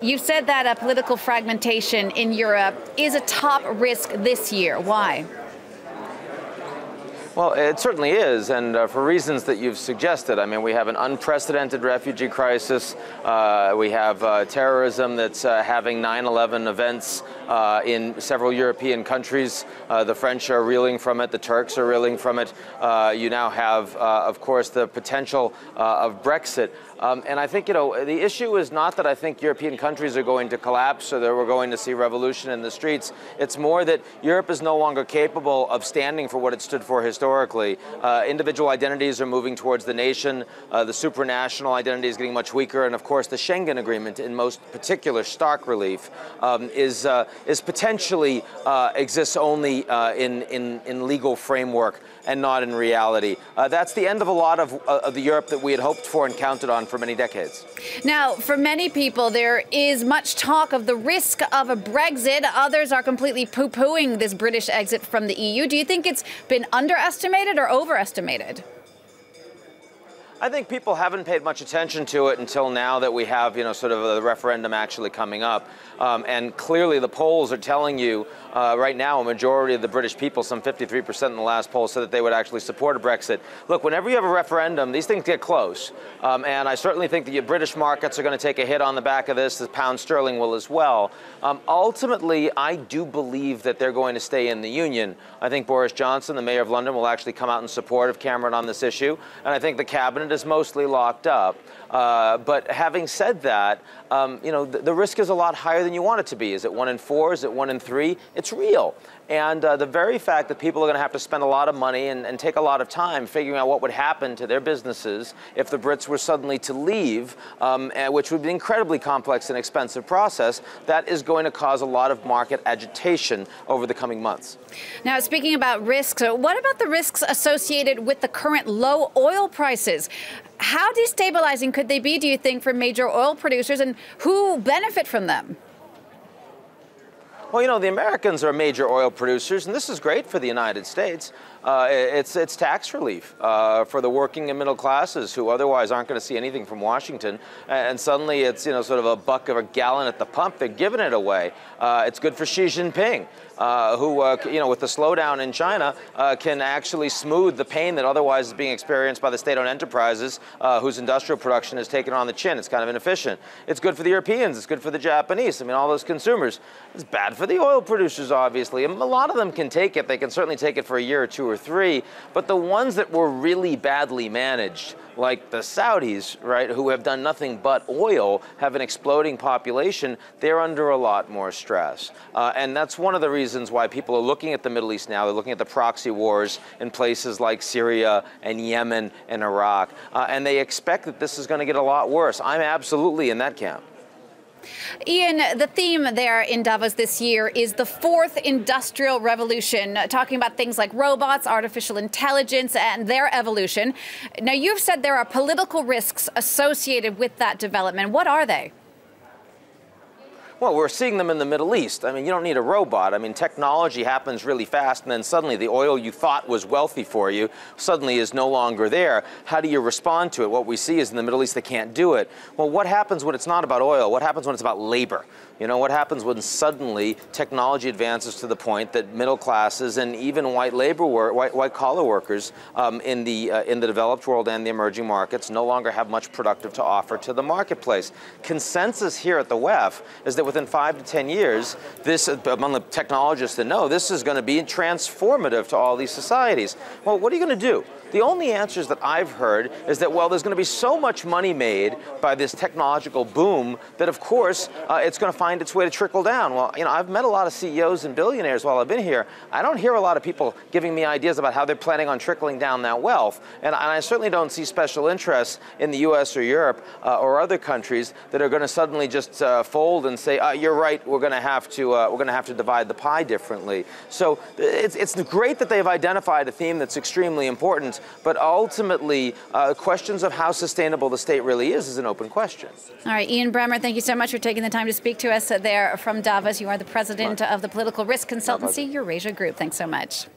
You said that political fragmentation in Europe is a top risk this year. Why? Well, it certainly is, and for reasons that you've suggested. I mean, we have an unprecedented refugee crisis. We have terrorism that's having 9/11 events in several European countries. The French are reeling from it. The Turks are reeling from it. You now have, of course, the potential of Brexit. And I think, the issue is not that I think European countries are going to collapse or that we're going to see revolution in the streets. It's more that Europe is no longer capable of standing for what it stood for historically. Individual identities are moving towards the nation. The supranational identity is getting much weaker. And of course, the Schengen Agreement, in most particular stark relief, is potentially exists only in legal framework and not in reality. That's the end of a lot of the Europe that we had hoped for and counted on for many decades. Now, for many people, there is much talk of the risk of a Brexit. Others are completely poo-pooing this British exit from the EU. Do you think it's been underestimated or overestimated? I think people haven't paid much attention to it until now that we have, sort of the referendum actually coming up. And clearly the polls are telling you right now a majority of the British people, some 53% in the last poll, said that they would actually support a Brexit. Look, whenever you have a referendum, these things get close. And I certainly think that your British markets are going to take a hit on the back of this. The pound sterling will as well. Ultimately, I do believe that they're going to stay in the Union. I think Boris Johnson, the Mayor of London, will actually come out in support of Cameron on this issue. And I think the cabinet is mostly locked up. But having said that, the risk is a lot higher than you want it to be. Is it 1 in 4? Is it 1 in 3? It's real. And the very fact that people are going to have to spend a lot of money and take a lot of time figuring out what would happen to their businesses if the Brits were suddenly to leave, which would be an incredibly complex and expensive process, that is going to cause a lot of market agitation over the coming months. Now, speaking about risks, what about the risks associated with the current low oil prices? How destabilizing could they be, do you think, for major oil producers, and who benefit from them? Well, the Americans are major oil producers, and this is great for the United States. It's tax relief for the working and middle classes who otherwise aren't going to see anything from Washington. And suddenly it's, sort of $1 a gallon at the pump. They're giving it away. It's good for Xi Jinping, who, with the slowdown in China, can actually smooth the pain that otherwise is being experienced by the state-owned enterprises whose industrial production is taken on the chin. It's kind of inefficient. It's good for the Europeans. It's good for the Japanese. I mean, all those consumers. It's bad for the oil producers, obviously. And a lot of them can take it. They can certainly take it for a year or 2 or 3. But the ones that were really badly managed, like the Saudis, right, who have done nothing but oil, have an exploding population, they're under a lot more stress. And that's one of the reasons why people are looking at the Middle East now. They're looking at the proxy wars in places like Syria and Yemen and Iraq. And they expect that this is going to get a lot worse. I'm absolutely in that camp. Ian, the theme there in Davos this year is the fourth industrial revolution, talking about things like robots, artificial intelligence, and their evolution. Now, you've said there are political risks associated with that development. What are they? Well, we're seeing them in the Middle East. I mean, you don't need a robot. I mean, technology happens really fast, and then suddenly the oil you thought was wealthy for you suddenly is no longer there. How do you respond to it? What we see is in the Middle East, they can't do it. Well, what happens when it's not about oil? What happens when it's about labor? What happens when suddenly technology advances to the point that middle classes and even white-collar workers in the developed world and the emerging markets no longer have much productive to offer to the marketplace? Consensus here at the WEF is that within 5 to 10 years, this, among the technologists that know, this is going to be transformative to all these societies. Well, what are you going to do? The only answers that I've heard is that, well, there's going to be so much money made by this technological boom that, of course, it's going to find its way to trickle down. Well, I've met a lot of CEOs and billionaires while I've been here. I don't hear a lot of people giving me ideas about how they're planning on trickling down that wealth. And I certainly don't see special interests in the U.S. or Europe or other countries that are going to suddenly just fold and say, you're right, we're going to have to divide the pie differently. So it's great that they've identified a theme that's extremely important. But ultimately, questions of how sustainable the state really is an open question. All right, Ian Bremmer, thank you so much for taking the time to speak to us there from Davos. You are the president of the political risk consultancy Eurasia Group. Thanks so much.